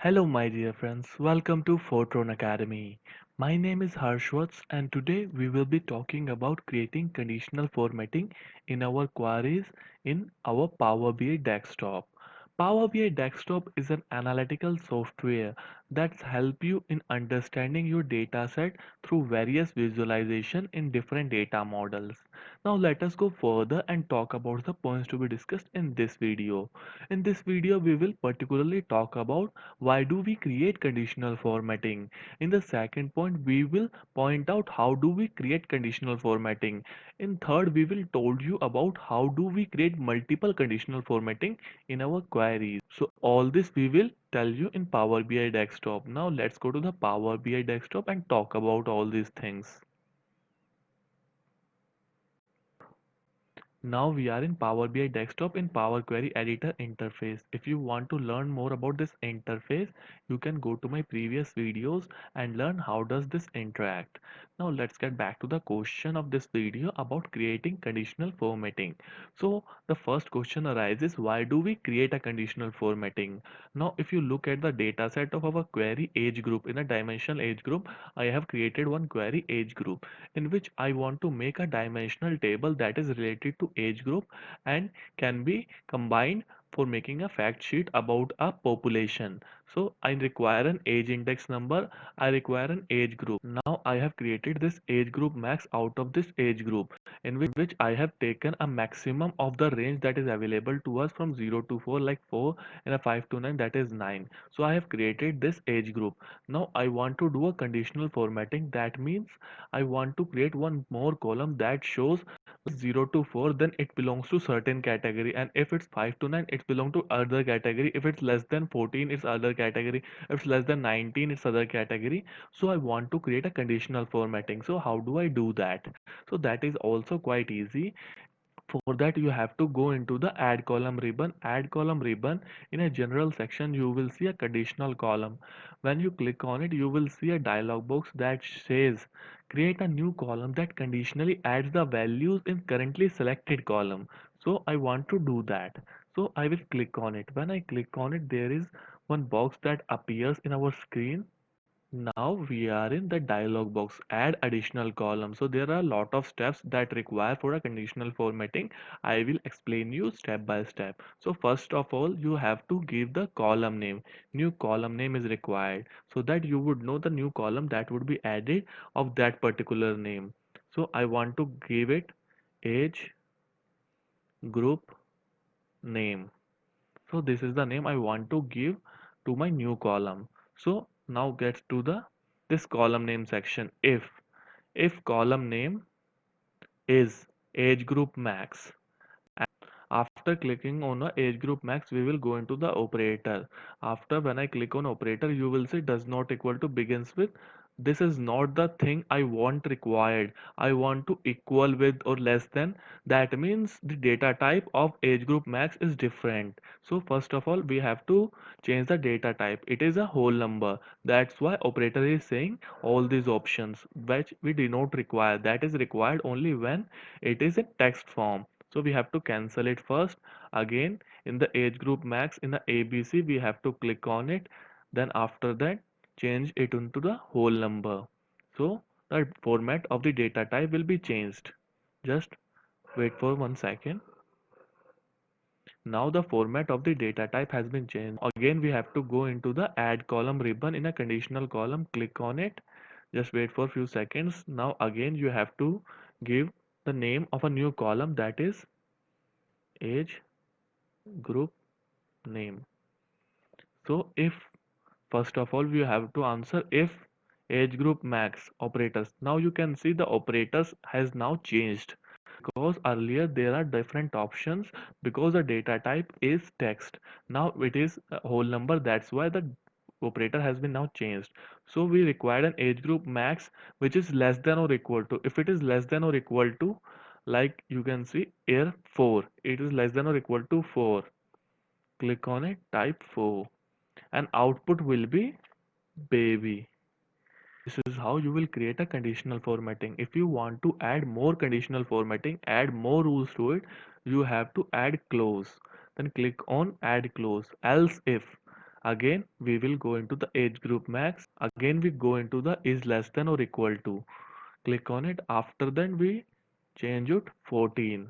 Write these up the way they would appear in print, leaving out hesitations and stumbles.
Hello, my dear friends. Welcome to Foetron Academy. My name is Harshwats, and today we will be talking about creating conditional formatting in our queries in our Power BI desktop. Power BI desktop is an analytical software that helps you in understanding your data set through various visualization in different data models. Now let us go further and talk about the points to be discussed in this video. In this video, we will particularly talk about why do we create conditional formatting. In the second point, we will point out how do we create conditional formatting. In third, we will told you about how do we create multiple conditional formatting in our queries. So all this we will tell you in Power BI desktop. Now let's go to the Power BI desktop and talk about all these things. Now we are in Power BI desktop in Power Query Editor interface. If you want to learn more about this interface, you can go to my previous videos and learn how does this interact. Now let's get back to the question of this video about creating conditional formatting. So the first question arises, why do we create a conditional formatting? Now if you look at the data set of our query age group, in a dimensional age group, I have created one query age group in which I want to make a dimensional table that is related to age group and can be combined for making a fact sheet about a population. So I require an age index number, I require an age group. Now I have created this age group max out of this age group in which I have taken a maximum of the range that is available to us from 0 to 4, like 4, and a 5 to 9, that is 9. So I have created this age group. Now I want to do a conditional formatting. That means I want to create one more column that shows 0 to 4, then it belongs to certain category, and if it's 5 to 9 it belongs to other category. If it's less than 14 it's other category, if it's less than 19 it's other category. So I want to create a conditional formatting. So how do I do that? So that is also quite easy. For that you have to go into the add column ribbon. In a general section you will see a conditional column. When you click on it, you will see a dialog box that says create a new column that conditionally adds the values in currently selected column. So I want to do that, so I will click on it. When I click on it, there is one box that appears in our screen. Now we are in the dialog box, add additional column. So there are a lot of steps that require for a conditional formatting. I will explain you step by step. So first of all, you have to give the column name. New column name is required so that you would know the new column that would be added of that particular name. So I want to give it age group name. So this is the name I want to give to my new column. So now get to the this column name section. If column name is age group max, after clicking on a age group max, we will go into the operator. After, when I click on operator, you will see does not equal to begins with. This is not the thing I want required. I want to equal with or less than. That means the data type of age group max is different. So first of all, we have to change the data type. It is a whole number. That's why operator is saying all these options which we do not require. That is required only when it is in text form. So we have to cancel it first. Again, in the age group max, in the ABC, we have to click on it. Then after that, change it into the whole number. So the format of the data type will be changed. Just wait for 1 second. Now the format of the data type has been changed. Again, we have to go into the add column ribbon in a conditional column. Click on it. Just wait for a few seconds. Now again, you have to give the name of a new column, that is age group name. So if first of all we have to answer if age group max operators. Now you can see the operators has now changed because earlier there are different options because the data type is text. Now it is a whole number. That's why the operator has been now changed. So we require an age group max which is less than or equal to. If it is less than or equal to, like you can see here 4, it is less than or equal to 4. Click on it, type 4, and output will be baby. This is how you will create a conditional formatting. If you want to add more conditional formatting, add more rules to it, you have to add clause. Then click on add clause. Else if. Again, we will go into the age group max. Again, we go into the is less than or equal to. Click on it. After that, we change it 14.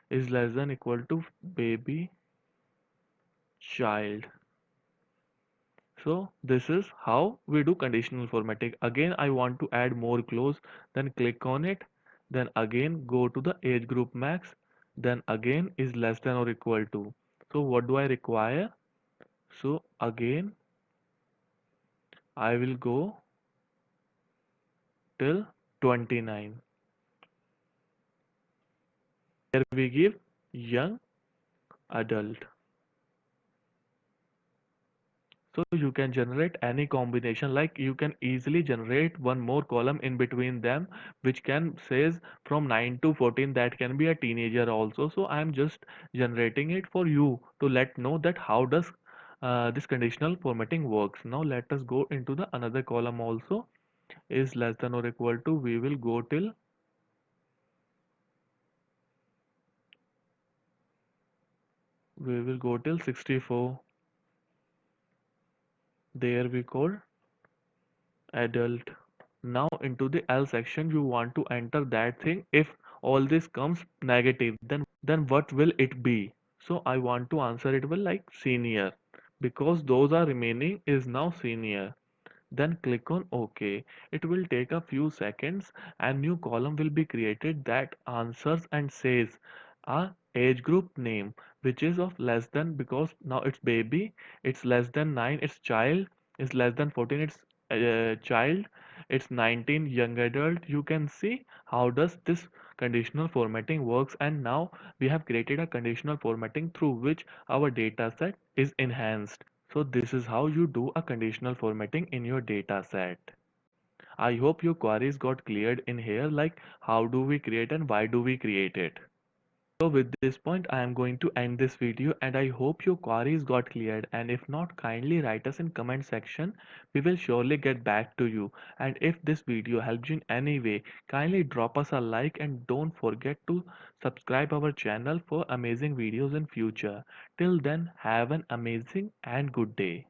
Is less than equal to baby child. So this is how we do conditional formatting. Again, I want to add more clause, then click on it, then again go to the age group max, then again is less than or equal to. So what do I require? So again, I will go till 29. Here we give young adult. So you can generate any combination, like you can easily generate one more column in between them, which can says from 9 to 14, that can be a teenager also. So I'm just generating it for you to let know that how does this conditional formatting works. Now let us go into the another column also. Is less than or equal to, we will go till 64. There we call adult. Now into the L section you want to enter that thing. If all this comes negative, then what will it be? So I want to answer it will like senior, because those are remaining is now senior. Then click on OK. It will take a few seconds and new column will be created that answers and says a age group name, which is of less than, because now it's baby, it's less than 9, it's child, it's less than 14, it's child, it's 19, young adult. You can see how does this conditional formatting works, and now we have created a conditional formatting through which our data set is enhanced. So this is how you do a conditional formatting in your data set. I hope your queries got cleared in here, like how do we create and why do we create it. So with this point I am going to end this video, and I hope your queries got cleared, and if not, kindly write us in comment section. We will surely get back to you. And if this video helped you in any way, kindly drop us a like and don't forget to subscribe our channel for amazing videos in future. Till then, have an amazing and good day.